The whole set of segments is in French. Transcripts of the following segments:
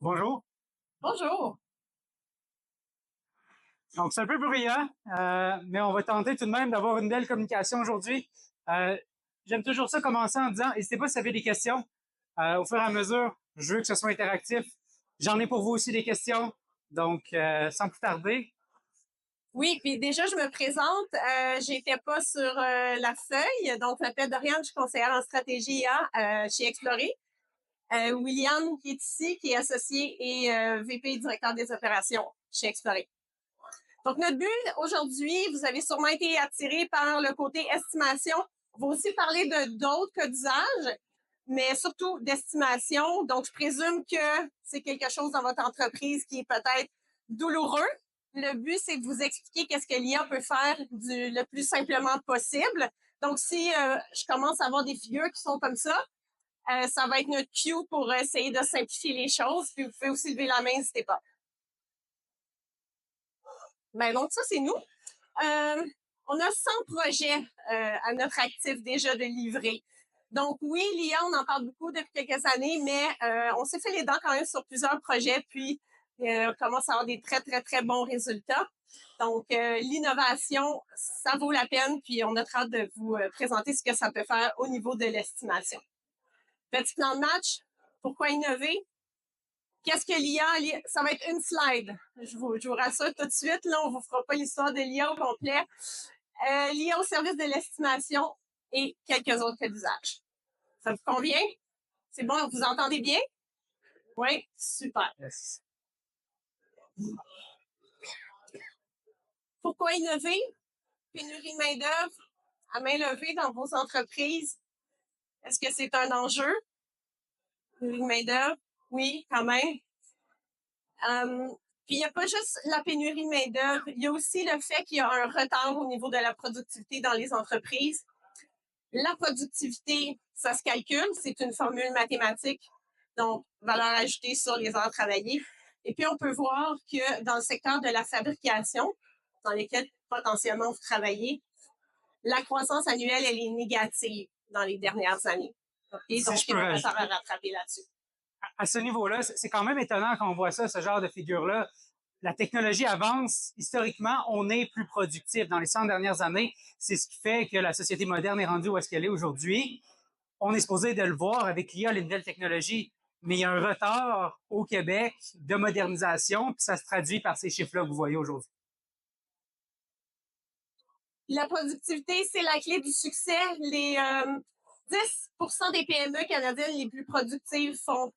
Bonjour. Bonjour. Donc, c'est un peu bruyant, mais on va tenter tout de même d'avoir une belle communication aujourd'hui. Euh, J'aime toujours ça commencer en disant, n'hésitez pas si vous avez des questions. Au fur et à mesure, je veux que ce soit interactif. J'en ai pour vous aussi des questions. Donc, sans plus tarder. Oui, puis déjà, je me présente. J'étais pas sur la feuille. Donc, je m'appelle Doriane, je suis conseillère en stratégie IA chez Explorer. William, qui est ici, qui est associé et VP directeur des opérations chez Explorer. Donc, notre but aujourd'hui, vous avez sûrement été attiré par le côté estimation. On va aussi parler de d'autres cas d'usage, mais surtout d'estimation. Donc, je présume que c'est quelque chose dans votre entreprise qui est peut-être douloureux. Le but, c'est de vous expliquer qu'est-ce que l'IA peut faire le plus simplement possible. Donc, si je commence à avoir des figures qui sont comme ça va être notre cue pour essayer de simplifier les choses. Puis, vous pouvez aussi lever la main, n'hésitez pas. Ben, donc, ça, c'est nous. On a 100 projets à notre actif déjà de livrer. Donc oui, l'IA, on en parle beaucoup depuis quelques années, mais on s'est fait les dents quand même sur plusieurs projets, puis on commence à avoir des très, très, très bons résultats. Donc, l'innovation, ça vaut la peine, puis on a hâte de vous présenter ce que ça peut faire au niveau de l'estimation. Petit plan de match, pourquoi innover? Qu'est-ce que l'IA? Ça va être une slide. Je vous rassure tout de suite, là, on vous fera pas l'histoire de l'IA au complet. L'IA au service de l'estimation et quelques autres cas d'usage. Ça vous convient? C'est bon, vous entendez bien? Oui, super. Yes. Pourquoi innover? Pénurie de main-d'œuvre à main levée dans vos entreprises. Est-ce que c'est un enjeu? Pénurie de main-d'œuvre? Oui, quand même. Puis il n'y a pas juste la pénurie de main-d'œuvre, il y a aussi le fait qu'il y a un retard au niveau de la productivité dans les entreprises. La productivité, ça se calcule, c'est une formule mathématique, donc valeur ajoutée sur les heures travaillées. Et puis on peut voir que dans le secteur de la fabrication, dans lesquels potentiellement vous travaillez, la croissance annuelle, elle est négative dans les dernières années. Et Si donc, je il y peux a un retard rajouter, à rattraper là-dessus. à ce niveau-là, c'est quand même étonnant quand on voit ça, ce genre de figure-là. La technologie avance. Historiquement, on est plus productif. Dans les 100 dernières années, c'est ce qui fait que la société moderne est rendue où est-ce qu'elle est aujourd'hui. On est supposé de le voir avec l'IA, les nouvelles technologies, mais il y a un retard au Québec de modernisation, puis ça se traduit par ces chiffres-là que vous voyez aujourd'hui. La productivité, c'est la clé du succès. Les 10% des PME canadiennes les plus productives font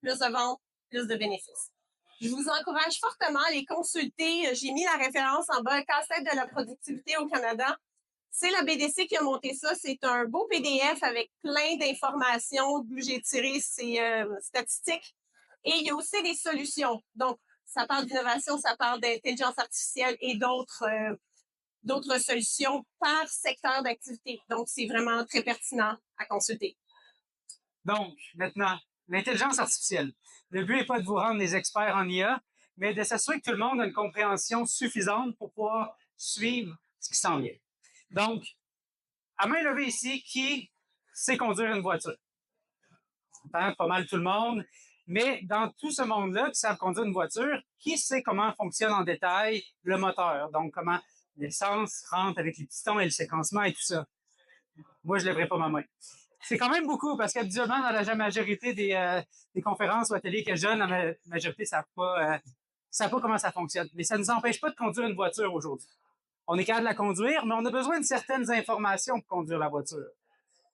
plus de ventes, plus de bénéfices. Je vous encourage fortement à les consulter. J'ai mis la référence en bas, casse-tête de la productivité au Canada. C'est la BDC qui a monté ça. C'est un beau PDF avec plein d'informations d'où j'ai tiré ces statistiques. Et il y a aussi des solutions. Donc, ça parle d'innovation, ça parle d'intelligence artificielle et d'autres solutions par secteur d'activité. Donc, c'est vraiment très pertinent à consulter. Donc, maintenant, l'intelligence artificielle. Le but n'est pas de vous rendre des experts en IA, mais de s'assurer que tout le monde a une compréhension suffisante pour pouvoir suivre ce qui s'en vient. Donc, à main levée ici, qui sait conduire une voiture? Pas mal tout le monde. Mais dans tout ce monde-là qui savent conduire une voiture, qui sait comment fonctionne en détail le moteur? Donc, comment l'essence rentre avec les pistons et le séquencement et tout ça. Moi, je lèverai pas ma main. C'est quand même beaucoup parce qu'habituellement, dans la majorité des conférences ou ateliers que je donne, la majorité ne savent pas comment ça fonctionne. Mais ça ne nous empêche pas de conduire une voiture aujourd'hui. On est capable de la conduire, mais on a besoin de certaines informations pour conduire la voiture.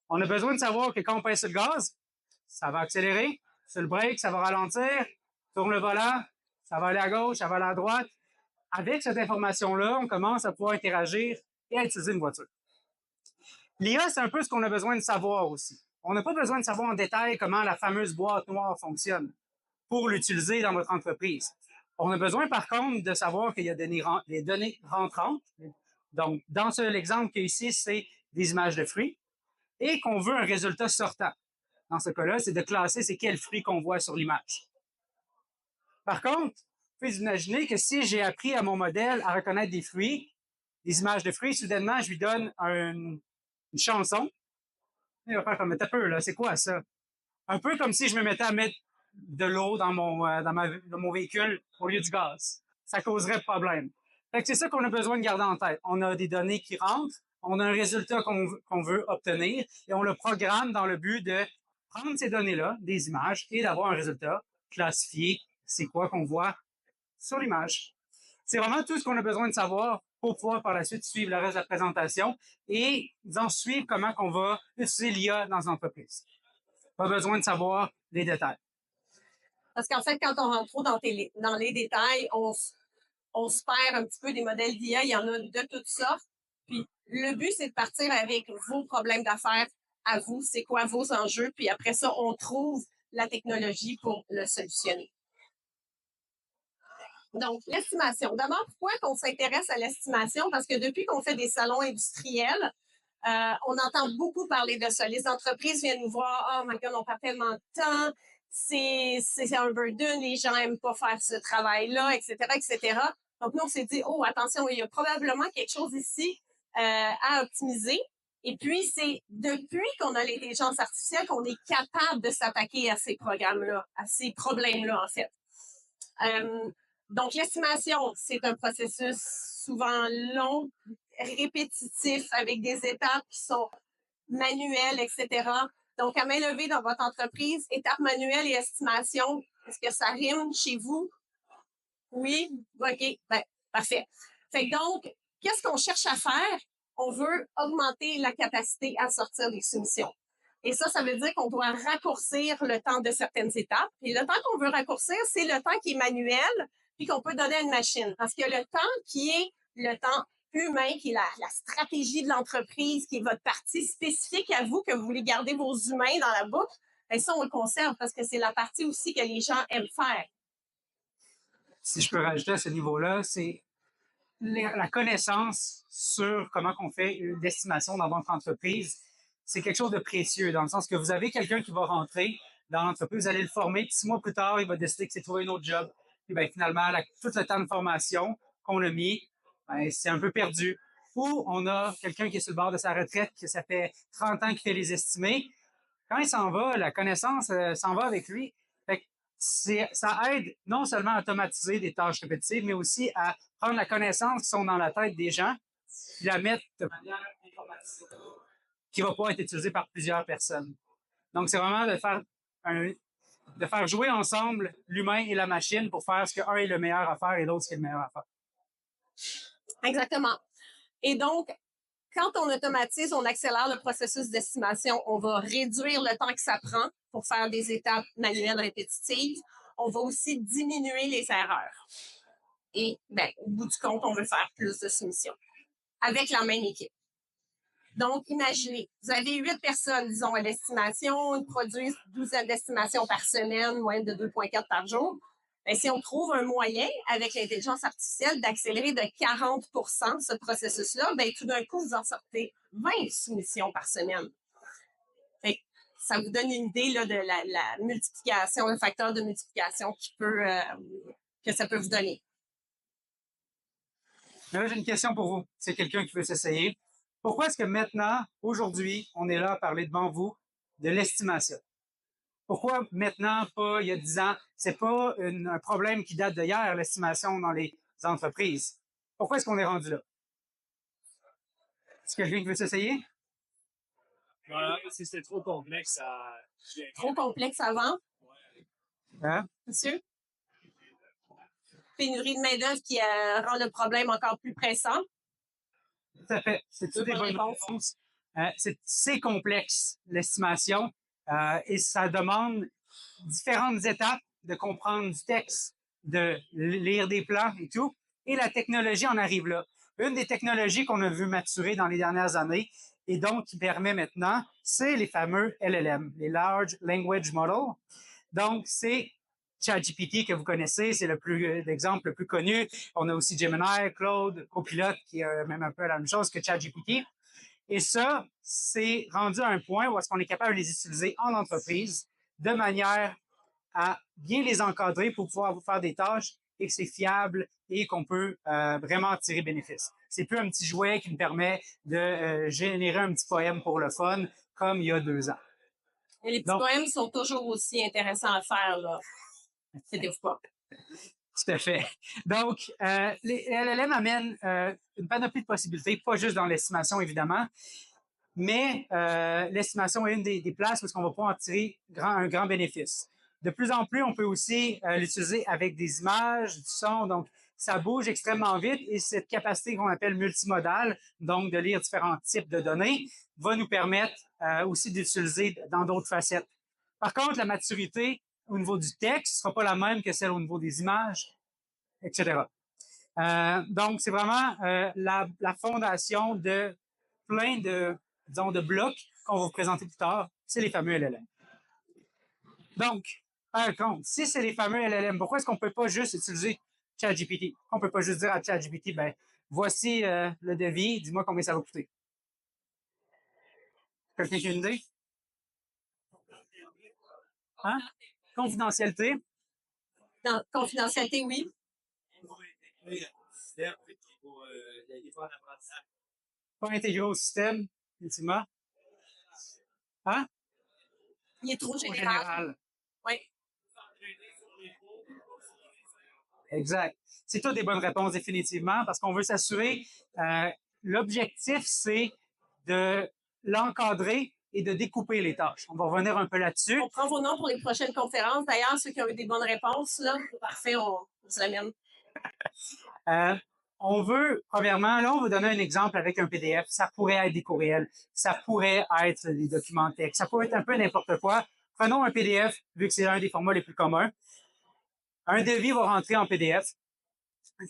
On a besoin de savoir que quand on pèse sur le gaz, ça va accélérer. Sur le break, ça va ralentir. Tourne le volant, ça va aller à gauche, ça va aller à droite. Avec cette information-là, on commence à pouvoir interagir et à utiliser une voiture. L'IA, c'est un peu ce qu'on a besoin de savoir aussi. On n'a pas besoin de savoir en détail comment la fameuse boîte noire fonctionne pour l'utiliser dans votre entreprise. On a besoin, par contre, de savoir qu'il y a des données rentrantes. Donc, dans l'exemple qu'il y a ici, c'est des images de fruits et qu'on veut un résultat sortant. Dans ce cas-là, c'est de classer c'est quel fruit qu'on voit sur l'image. Par contre, vous pouvez imaginer que si j'ai appris à mon modèle à reconnaître des fruits, des images de fruits, soudainement, je lui donne une chanson. Il va faire comme un peu, là, c'est quoi ça? Un peu comme si je me mettais à mettre de l'eau dans mon véhicule au lieu du gaz. Ça causerait problème. Fait que c'est ça qu'on a besoin de garder en tête. On a des données qui rentrent, on a un résultat qu'on veut obtenir et on le programme dans le but de prendre ces données-là, des images, et d'avoir un résultat classifié. C'est quoi qu'on voit sur l'image. C'est vraiment tout ce qu'on a besoin de savoir pour pouvoir par la suite suivre le reste de la présentation et en suivre comment on va utiliser l'IA dans l'entreprise. Pas besoin de savoir les détails. Parce qu'en fait, quand on rentre trop dans les détails, on se perd un petit peu des modèles d'IA. Il y en a de toutes sortes. Puis le but, c'est de partir avec vos problèmes d'affaires à vous. C'est quoi vos enjeux? Puis après ça, on trouve la technologie pour le solutionner. Donc, l'estimation. D'abord, pourquoi qu'on s'intéresse à l'estimation? Parce que depuis qu'on fait des salons industriels, on entend beaucoup parler de ça. Les entreprises viennent nous voir, oh my God, on perd tellement de temps, c'est un burden, les gens n'aiment pas faire ce travail-là, etc., etc. Donc, nous, on s'est dit, oh, attention, il y a probablement quelque chose ici à optimiser. Et puis, c'est depuis qu'on a l'intelligence artificielle qu'on est capable de s'attaquer à ces programmes-là, à ces problèmes-là, en fait. Donc, l'estimation, c'est un processus souvent long, répétitif, avec des étapes qui sont manuelles, etc. Donc, à main levée dans votre entreprise, étape manuelle et estimation, est-ce que ça rime chez vous? Oui? OK. Ben, parfait. Fait que donc, qu'est-ce qu'on cherche à faire? On veut augmenter la capacité à sortir des soumissions. Et ça veut dire qu'on doit raccourcir le temps de certaines étapes. Et le temps qu'on veut raccourcir, c'est le temps qui est manuel, puis qu'on peut donner à une machine. Parce que le temps qui est le temps humain, qui est la stratégie de l'entreprise, qui est votre partie spécifique à vous, que vous voulez garder vos humains dans la boucle, et ça, on le conserve parce que c'est la partie aussi que les gens aiment faire. Si je peux rajouter à ce niveau-là, c'est la connaissance sur comment on fait une estimation dans votre entreprise. C'est quelque chose de précieux, dans le sens que vous avez quelqu'un qui va rentrer dans l'entreprise, vous allez le former, puis 6 mois plus tard, il va décider que c'est trouver un autre job. Puis ben, finalement, tout le temps de formation qu'on a mis, ben, c'est un peu perdu. Ou on a quelqu'un qui est sur le bord de sa retraite, que ça fait 30 ans qu'il fait les estimés. Quand il s'en va, la connaissance s'en va avec lui. Fait que ça aide non seulement à automatiser des tâches répétitives, mais aussi à prendre la connaissance qui sont dans la tête des gens, puis la mettre de manière informatisée, qui va pouvoir être utilisée par plusieurs personnes. Donc, c'est vraiment de faire jouer ensemble l'humain et la machine pour faire ce qu'un est le meilleur à faire et l'autre ce qui est le meilleur à faire. Exactement. Et donc, quand on automatise, on accélère le processus d'estimation. On va réduire le temps que ça prend pour faire des étapes manuelles répétitives. On va aussi diminuer les erreurs. Et ben, au bout du compte, on veut faire plus de soumissions avec la même équipe. Donc, imaginez, vous avez 8 personnes, disons, à l'estimation, ils produisent 12 d'estimations par semaine, moyenne de 2,4 par jour. Bien, si on trouve un moyen, avec l'intelligence artificielle, d'accélérer de 40 ce processus-là, bien, tout d'un coup, vous en sortez 20 soumissions par semaine. Fait, ça vous donne une idée là, de la multiplication, le facteur de multiplication que ça peut vous donner. Mais là, j'ai une question pour vous. C'est quelqu'un qui veut s'essayer. Pourquoi est-ce que maintenant, aujourd'hui, on est là à parler devant vous de l'estimation? Pourquoi maintenant, pas il y a 10 ans? C'est pas un problème qui date d'hier, l'estimation dans les entreprises. Pourquoi est-ce qu'on est rendu là? Est-ce que quelqu'un qui veut s'essayer? Voilà, c'était trop complexe à... Trop complexe avant? Hein? Monsieur? Pénurie de main-d'œuvre qui rend le problème encore plus pressant? Tout à fait. C'est toutes des bonnes réponses. C'est complexe, l'estimation, et ça demande différentes étapes de comprendre du texte, de lire des plans et tout. Et la technologie en arrive là. Une des technologies qu'on a vu maturer dans les dernières années et donc qui permet maintenant, c'est les fameux LLM, les Large Language Models. Donc, c'est ChatGPT que vous connaissez, c'est l'exemple le plus connu. On a aussi Gemini, Claude, Copilot, qui est même un peu la même chose que ChatGPT. Et ça, c'est rendu à un point où est-ce qu'on est capable de les utiliser en entreprise de manière à bien les encadrer pour pouvoir vous faire des tâches et que c'est fiable et qu'on peut vraiment en tirer bénéfice. C'est plus un petit jouet qui nous permet de générer un petit poème pour le fun comme il y a 2 ans. Et les petits Donc, poèmes sont toujours aussi intéressants à faire, là. C'était pas. tout à fait. Donc, les LLM amènent une panoplie de possibilités, pas juste dans l'estimation, évidemment, mais l'estimation est une des places où on va pouvoir en tirer un grand bénéfice. De plus en plus, on peut aussi l'utiliser avec des images, du son, donc ça bouge extrêmement vite et cette capacité qu'on appelle multimodale, donc de lire différents types de données, va nous permettre aussi d'utiliser dans d'autres facettes. Par contre, la maturité au niveau du texte ne sera pas la même que celle au niveau des images, etc. Donc, c'est vraiment la fondation de plein de, disons, de blocs qu'on va vous présenter plus tard. C'est les fameux LLM. Donc, par contre, si c'est les fameux LLM, pourquoi est-ce qu'on ne peut pas juste utiliser ChatGPT? On ne peut pas juste dire à ChatGPT, ben, voici le devis, dis-moi combien ça va coûter. Quelqu'un qui a une idée? Hein? Confidentialité. Dans confidentialité, oui. Pas intégré au système, effectivement. Hein? Il est trop Au général. général. Oui. Exact. C'est toutes des bonnes réponses, définitivement, parce qu'on veut s'assurer. L'objectif, c'est de l'encadrer et de découper les tâches. On va revenir un peu là-dessus. On prend vos noms pour les prochaines conférences. D'ailleurs, ceux qui ont eu des bonnes réponses, là, parfait, on se l'amène. On veut, premièrement, là, on va donner un exemple avec un PDF. Ça pourrait être des courriels, ça pourrait être des documents textes, ça pourrait être un peu n'importe quoi. Prenons un PDF, vu que c'est un des formats les plus communs. Un devis va rentrer en PDF.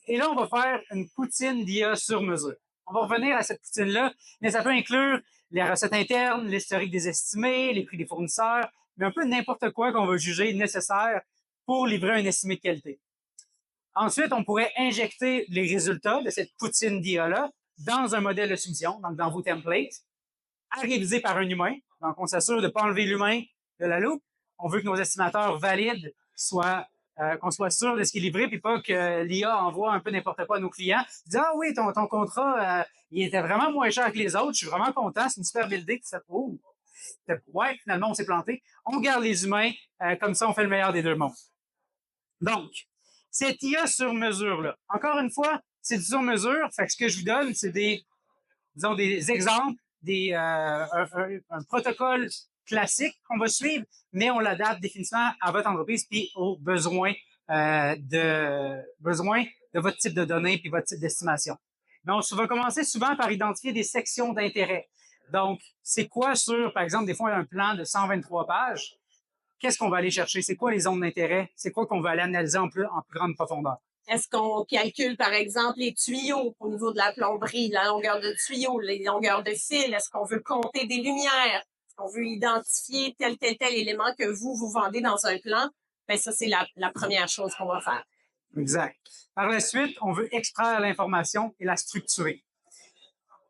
Et là, on va faire une poutine d'IA sur mesure. On va revenir à cette poutine-là, mais ça peut inclure les recettes internes, l'historique des estimés, les prix des fournisseurs, mais un peu n'importe quoi qu'on va juger nécessaire pour livrer un estimé de qualité. Ensuite, on pourrait injecter les résultats de cette poutine d'IA-là dans un modèle de soumission, donc dans vos templates, à réviser par un humain. Donc, on s'assure de ne pas enlever l'humain de la loupe. On veut que nos estimateurs valides qu'on soit sûr de ce qui est livré, puis pas que l'IA envoie un peu n'importe quoi à nos clients. Dis, ah oui, ton contrat, il était vraiment moins cher que les autres. Je suis vraiment content. C'est une super belle idée que ça trouve. Ouais, finalement, on s'est planté. On garde les humains. Comme ça, on fait le meilleur des deux mondes. Donc, cette IA sur mesure-là, encore une fois, c'est du sur mesure. Fait que ce que je vous donne, c'est disons, des exemples, un protocole classique qu'on va suivre, mais on l'adapte définitivement à votre entreprise puis aux besoins de votre type de données puis votre type d'estimation. Donc, on va commencer souvent par identifier des sections d'intérêt. Donc, c'est quoi sur, par exemple, des fois, un plan de 123 pages? Qu'est-ce qu'on va aller chercher? C'est quoi les zones d'intérêt? C'est quoi qu'on va aller analyser en plus grande profondeur? Est-ce qu'on calcule, par exemple, les tuyaux au niveau de la plomberie, la longueur de tuyaux, les longueurs de fil? Est-ce qu'on veut compter des lumières? Est-ce qu'on veut identifier tel élément que vous vendez dans un plan? Bien, ça, c'est la première chose qu'on va faire. Exact. Par la suite, on veut extraire l'information et la structurer.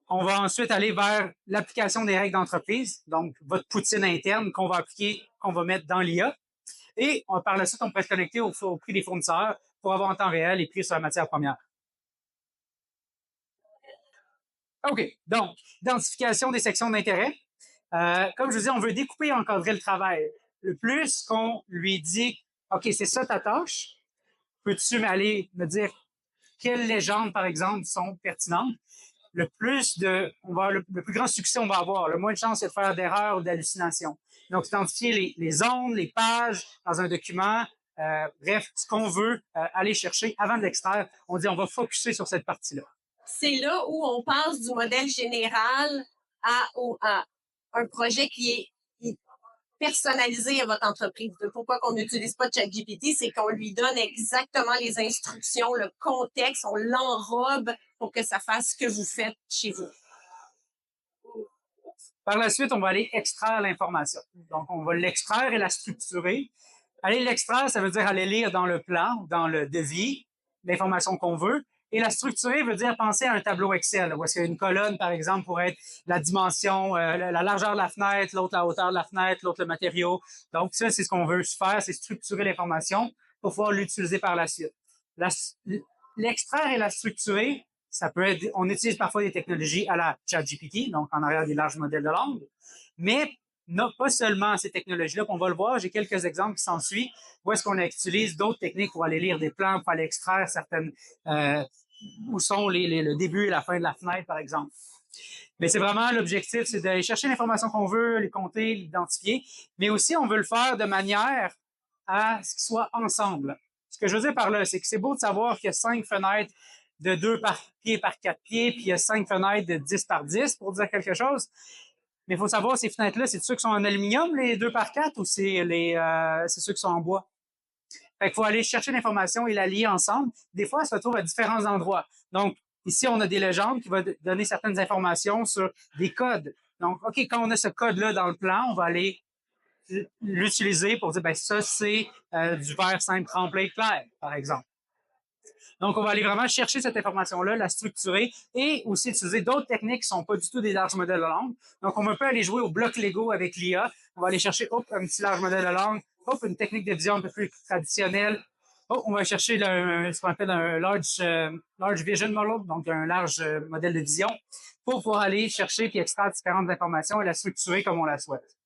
On va ensuite aller vers l'application des règles d'entreprise, donc votre poutine interne qu'on va appliquer, qu'on va mettre dans l'IA. Et par la suite, on peut se connecter au prix des fournisseurs pour avoir en temps réel les prix sur la matière première. OK. Donc, identification des sections d'intérêt. Comme je vous dis, on veut découper et encadrer le travail. Le plus qu'on lui dit, OK, c'est ça ta tâche, peux-tu aller me dire quelles légendes, par exemple, sont pertinentes? Le plus grand succès on va avoir, le moins de chances c'est de faire d'erreurs ou d'hallucinations. Donc, identifier les zones, les pages dans un document, bref, ce qu'on veut aller chercher avant de l'extraire. On dit on va focuser sur cette partie-là. C'est là où on passe du modèle général à un projet qui est personnalisé à votre entreprise. Pourquoi qu'on n'utilise pas ChatGPT, c'est qu'on lui donne exactement les instructions, le contexte, on l'enrobe pour que ça fasse ce que vous faites chez vous. Par la suite, on va aller extraire l'information. Donc, on va l'extraire et la structurer. Aller l'extraire, ça veut dire aller lire dans le plan, dans le devis, l'information qu'on veut. Et la structurer veut dire penser à un tableau Excel, où est-ce qu'il y a une colonne, par exemple, pour être la dimension, la largeur de la fenêtre, l'autre la hauteur de la fenêtre, l'autre le matériau. Donc, ça, c'est ce qu'on veut faire, c'est structurer l'information pour pouvoir l'utiliser par la suite. L'extraire et la structurer, ça peut être, on utilise parfois des technologies à la ChatGPT, donc en arrière des larges modèles de langue, mais pas seulement ces technologies-là, on va le voir, j'ai quelques exemples qui s'en suivent, où est-ce qu'on utilise d'autres techniques pour aller lire des plans, pour aller extraire certaines, où sont le début et la fin de la fenêtre, par exemple. Mais c'est vraiment l'objectif, c'est d'aller chercher l'information qu'on veut, les compter, l'identifier, mais aussi on veut le faire de manière à ce qu'ils soient ensemble. Ce que je veux dire par là, c'est que c'est beau de savoir qu'il y a 5 fenêtres de 2 pieds par 4 pieds, puis il y a 5 fenêtres de 10 par 10 pour dire quelque chose. Mais il faut savoir, ces fenêtres-là, c'est ceux qui sont en aluminium, les 2 par 4, ou c'est ceux qui sont en bois? Fait qu'il faut aller chercher l'information et la lier ensemble. Des fois, elle se retrouve à différents endroits. Donc, ici, on a des légendes qui vont donner certaines informations sur des codes. Donc, OK, quand on a ce code-là dans le plan, on va aller l'utiliser pour dire, ben ça, c'est du vert simple tremplé clair, par exemple. Donc, on va aller vraiment chercher cette information-là, la structurer et aussi utiliser d'autres techniques qui ne sont pas du tout des larges modèles de langue. Donc, on peut aller jouer au bloc Lego avec l'IA. On va aller chercher, un petit large modèle de langue, une technique de vision un peu plus traditionnelle. On va chercher ce qu'on appelle un large vision model, donc un large modèle de vision, pour pouvoir aller chercher puis extraire différentes informations et la structurer comme on la souhaite.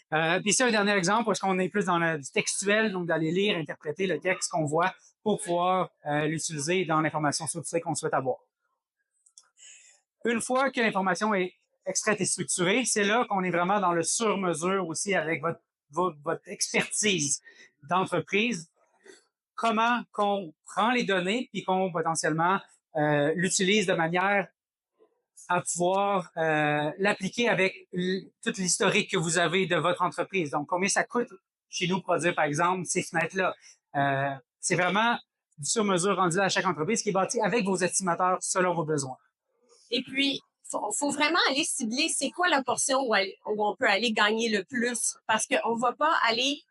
Puis ici, un dernier exemple, où est-ce qu'on est plus dans du textuel, donc d'aller lire, interpréter le texte qu'on voit pour pouvoir l'utiliser dans l'information structurée qu'on souhaite avoir. Une fois que l'information est extraite et structurée, c'est là qu'on est vraiment dans le sur-mesure aussi avec votre expertise d'entreprise. Comment qu'on prend les données puis qu'on potentiellement l'utilise de manière à pouvoir l'appliquer avec toute l'historique que vous avez de votre entreprise. Donc, combien ça coûte chez nous produire, par exemple, ces fenêtres-là. C'est vraiment du sur-mesure rendu à chaque entreprise qui est bâti avec vos estimateurs selon vos besoins. Et puis, faut vraiment aller cibler c'est quoi la portion où on peut aller gagner le plus parce qu'on ne va pas aller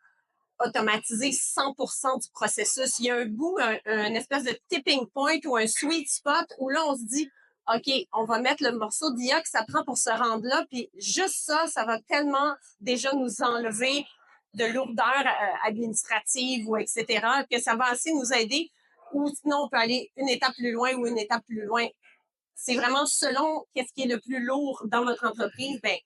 automatiser 100% du processus. Il y a un bout, un espèce de tipping point ou un sweet spot où là, on se dit, OK, on va mettre le morceau d'IA que ça prend pour se rendre là, puis juste ça, ça va tellement déjà nous enlever de lourdeur administrative ou etc., que ça va assez nous aider ou sinon on peut aller une étape plus loin ou une étape plus loin. C'est vraiment selon qu'est-ce qui est le plus lourd dans votre entreprise, ben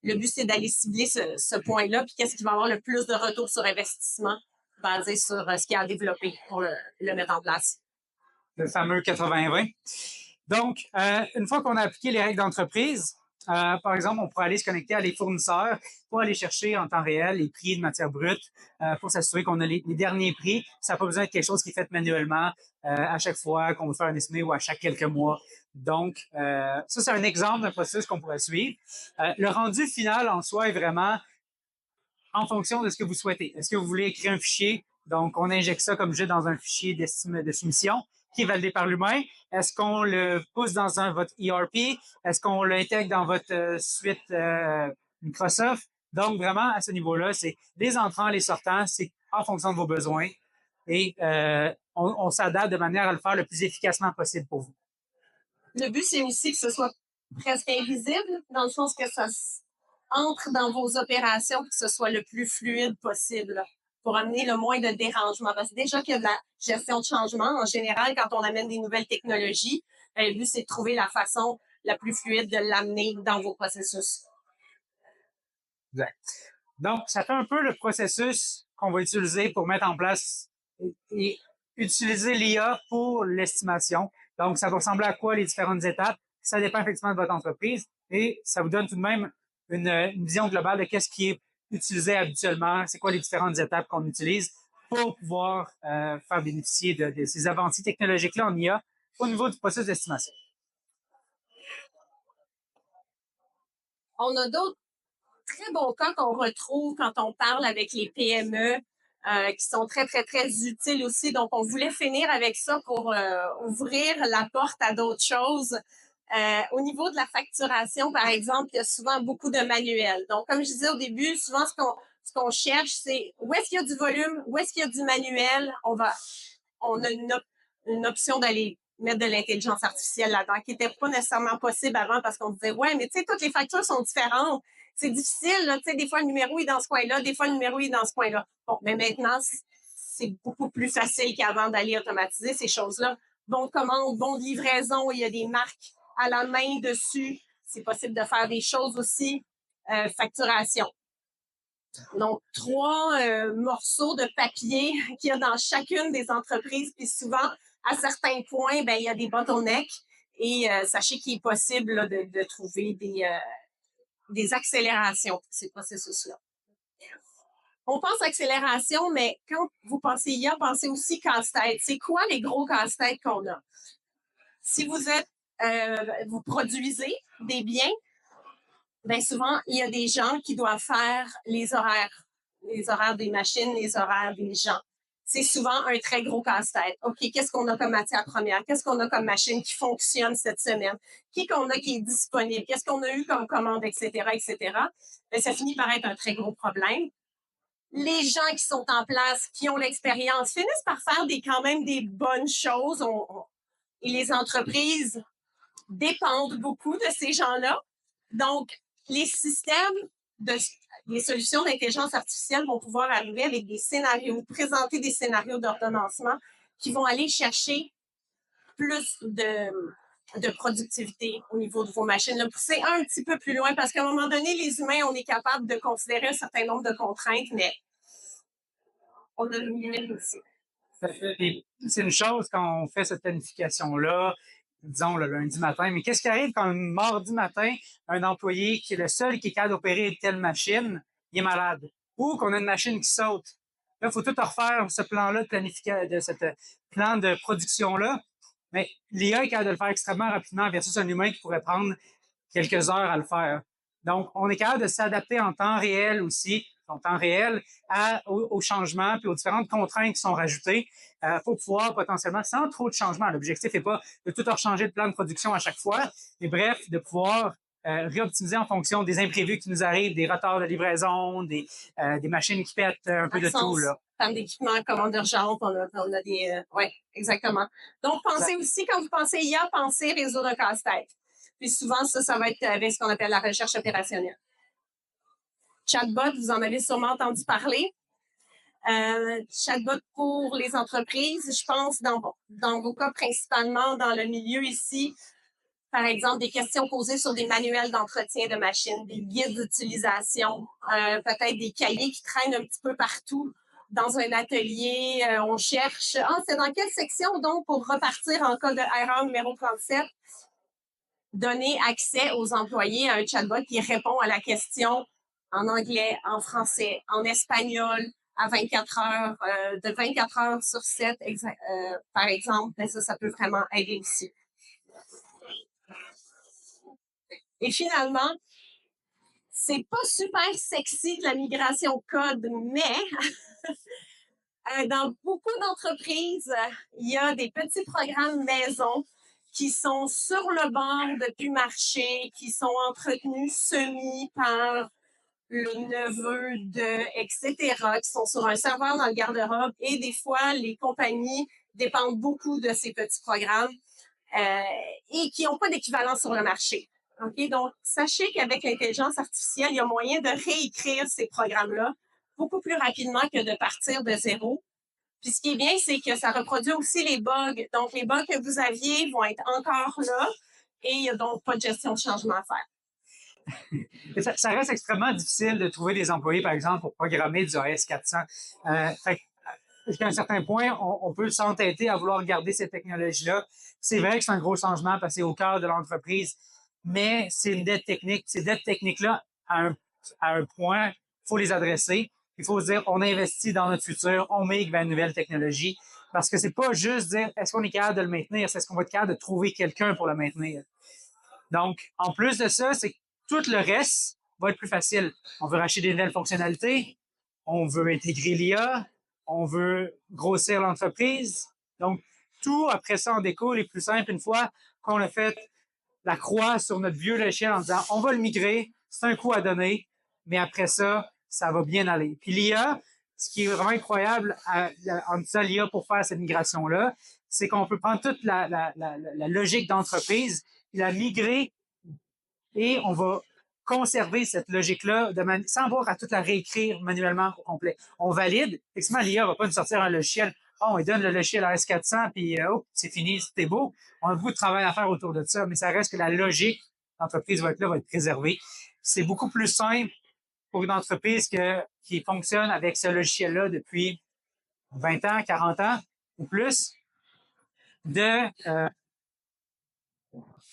le but, c'est d'aller cibler ce point-là, puis qu'est-ce qui va avoir le plus de retour sur investissement basé sur ce qu'il y a à développer pour le mettre en place. Le fameux 80-20. Donc, une fois qu'on a appliqué les règles d'entreprise, par exemple, on pourrait aller se connecter à les fournisseurs pour aller chercher en temps réel les prix de matière brute pour s'assurer qu'on a les derniers prix. Ça n'a pas besoin de quelque chose qui est fait manuellement à chaque fois qu'on veut faire un estimé ou à chaque quelques mois. Donc, ça, c'est un exemple d'un processus qu'on pourrait suivre. Le rendu final en soi est vraiment en fonction de ce que vous souhaitez. Est-ce que vous voulez écrire un fichier? Donc, on injecte ça comme j'ai dans un fichier de soumission qui est validé par l'humain. Est-ce qu'on le pousse dans votre ERP? Est-ce qu'on l'intègre dans votre suite Microsoft? Donc, vraiment, à ce niveau-là, c'est les entrants, les sortants, c'est en fonction de vos besoins. Et on s'adapte de manière à le faire le plus efficacement possible pour vous. Le but, c'est aussi que ce soit presque invisible, dans le sens que ça entre dans vos opérations, que ce soit le plus fluide possible pour amener le moins de dérangement. Parce que déjà qu'il y a de la gestion de changement, en général, quand on amène des nouvelles technologies, le but, c'est de trouver la façon la plus fluide de l'amener dans vos processus. Exact. Donc, ça fait un peu le processus qu'on va utiliser pour mettre en place et utiliser l'IA pour l'estimation. Donc, ça va ressembler à quoi les différentes étapes? Ça dépend effectivement de votre entreprise et ça vous donne tout de même une vision globale de qu'est-ce qui est utilisé habituellement, c'est quoi les différentes étapes qu'on utilise pour pouvoir faire bénéficier de ces avancées technologiques-là en IA au niveau du processus d'estimation. On a d'autres très bons cas qu'on retrouve quand on parle avec les PME qui sont très, très, très utiles aussi. Donc, on voulait finir avec ça pour ouvrir la porte à d'autres choses. Au niveau de la facturation, par exemple, il y a souvent beaucoup de manuels. Donc, comme je disais au début, souvent, ce qu'on cherche, c'est où est-ce qu'il y a du volume, où est-ce qu'il y a du manuel. On a une option d'aller mettre de l'intelligence artificielle là-dedans, qui n'était pas nécessairement possible avant parce qu'on disait, ouais, mais tu sais, toutes les factures sont différentes. C'est difficile, là, tu sais, des fois, le numéro est dans ce coin-là, des fois, le numéro est dans ce coin-là. Bon, mais maintenant, c'est beaucoup plus facile qu'avant d'aller automatiser ces choses-là. Bon de commande, bon de livraison, il y a des marques à la main dessus. C'est possible de faire des choses aussi facturation. Donc, 3 morceaux de papier qu'il y a dans chacune des entreprises. Puis souvent, à certains points, ben il y a des bottlenecks. Et sachez qu'il est possible là, de trouver des accélérations pour ces processus-là. On pense accélération, mais quand vous pensez IA, pensez aussi casse-tête. C'est quoi les gros casse-têtes qu'on a? Si vous vous produisez des biens, bien souvent, il y a des gens qui doivent faire les horaires des machines, les horaires des gens. C'est souvent un très gros casse-tête. OK, qu'est-ce qu'on a comme matière première? Qu'est-ce qu'on a comme machine qui fonctionne cette semaine? Qu'on a qui est disponible? Qu'est-ce qu'on a eu comme commande, etc., etc.? Bien, ça finit par être un très gros problème. Les gens qui sont en place, qui ont l'expérience, finissent par faire quand même des bonnes choses. Et les entreprises dépendent beaucoup de ces gens-là. Donc, les systèmes, les solutions d'intelligence artificielle vont pouvoir arriver avec des scénarios, présenter des scénarios d'ordonnancement qui vont aller chercher plus de productivité au niveau de vos machines. Le pousser un petit peu plus loin parce qu'à un moment donné, les humains, on est capable de considérer un certain nombre de contraintes, mais on a une limite aussi. C'est une chose quand on fait cette planification-là, disons le lundi matin, mais qu'est-ce qui arrive quand mardi matin, un employé qui est le seul qui est capable d'opérer telle machine, il est malade, ou qu'on a une machine qui saute? Là, il faut tout refaire ce plan-là de planification, de ce plan de production-là, mais l'IA est capable de le faire extrêmement rapidement versus un humain qui pourrait prendre quelques heures à le faire. Donc, on est capable de s'adapter en temps réel aussi, en temps réel, aux changements puis aux différentes contraintes qui sont rajoutées pour pouvoir potentiellement, sans trop de changements, l'objectif n'est pas de tout rechanger le plan de production à chaque fois, mais bref, de pouvoir réoptimiser en fonction des imprévus qui nous arrivent, des retards de livraison, des machines qui pètent, un peu de tout. Là. Termes d'équipement, commande d'urgence, on a des... oui, exactement. Donc, pensez aussi, quand vous pensez IA, pensez réseau de casse-tête. Puis souvent, ça va être avec ce qu'on appelle la recherche opérationnelle. Chatbot, vous en avez sûrement entendu parler. Chatbot pour les entreprises, je pense dans vos cas principalement dans le milieu ici, par exemple, des questions posées sur des manuels d'entretien de machines, des guides d'utilisation, peut-être des cahiers qui traînent un petit peu partout dans un atelier. On cherche, c'est dans quelle section donc pour repartir en cas de erreur numéro 37? Donner accès aux employés à un chatbot qui répond à la question en anglais, en français, en espagnol, à 24 heures, de 24 heures sur 7, par exemple. Ben ça peut vraiment aider ici. Et finalement, c'est pas super sexy de la migration code, mais dans beaucoup d'entreprises, il y a des petits programmes maison qui sont sur le bord de plus marché, qui sont entretenus par le neveu de, etc., qui sont sur un serveur dans le garde-robe. Et des fois, les compagnies dépendent beaucoup de ces petits programmes et qui n'ont pas d'équivalent sur le marché. Okay? Donc, sachez qu'avec l'intelligence artificielle, il y a moyen de réécrire ces programmes-là beaucoup plus rapidement que de partir de zéro. Puis ce qui est bien, c'est que ça reproduit aussi les bugs. Donc, les bugs que vous aviez vont être encore là et il n'y a donc pas de gestion de changement à faire. Ça reste extrêmement difficile de trouver des employés, par exemple, pour programmer du AS400. Jusqu'à un certain point, on peut s'entêter à vouloir garder ces technologies-là. C'est vrai que c'est un gros changement parce que c'est au cœur de l'entreprise, mais c'est une dette technique. Ces dettes techniques-là, à un point, il faut les adresser. Il faut se dire, on investit dans notre futur, on migre vers une nouvelle technologie. Parce que c'est pas juste dire, est-ce qu'on est capable de le maintenir, c'est est-ce qu'on va être capable de trouver quelqu'un pour le maintenir. Donc, en plus de ça, c'est que tout le reste va être plus facile. On veut racheter des nouvelles fonctionnalités, on veut intégrer l'IA, on veut grossir l'entreprise. Donc, tout après ça en découle est plus simple une fois qu'on a fait la croix sur notre vieux logiciel en disant, on va le migrer, c'est un coût à donner, mais après ça, ça va bien aller. Puis l'IA, ce qui est vraiment incroyable en utilisant l'IA pour faire cette migration-là, c'est qu'on peut prendre toute la logique d'entreprise, la migrer et on va conserver cette logique-là sans avoir à toute la réécrire manuellement au complet. On valide. Effectivement, l'IA va pas nous sortir un logiciel. On lui donne le logiciel à S400 puis c'est fini, c'était beau. On a beaucoup de travail à faire autour de ça, mais ça reste que la logique d'entreprise va être là, va être préservée. c'est beaucoup plus simple pour une entreprise qui fonctionne avec ce logiciel-là depuis 20 ans, 40 ans ou plus, de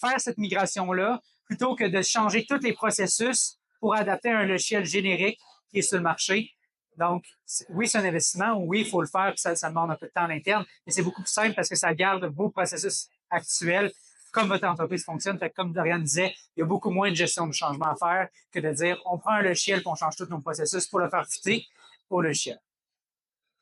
faire cette migration-là plutôt que de changer tous les processus pour adapter un logiciel générique qui est sur le marché. Donc, oui, c'est un investissement, oui, il faut le faire, puis ça demande un peu de temps à l'interne, mais c'est beaucoup plus simple parce que ça garde vos processus actuels comme votre entreprise fonctionne. Fait que comme Dorian disait, il y a beaucoup moins de gestion de changement à faire que de dire on prend un logiciel et on change tous nos processus pour le faire fitter au logiciel.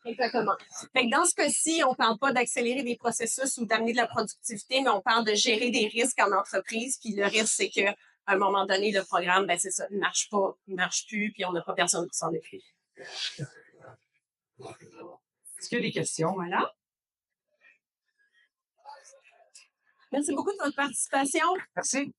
Exactement. Fait que dans ce cas-ci, on ne parle pas d'accélérer des processus ou d'amener de la productivité, mais on parle de gérer des risques en entreprise. Puis le risque, c'est qu'à un moment donné, le programme, ben c'est ça, il marche pas, il marche plus, puis on n'a pas personne qui s'en occupe. Est-ce qu'il y a des questions? Voilà. Merci beaucoup de votre participation. Merci.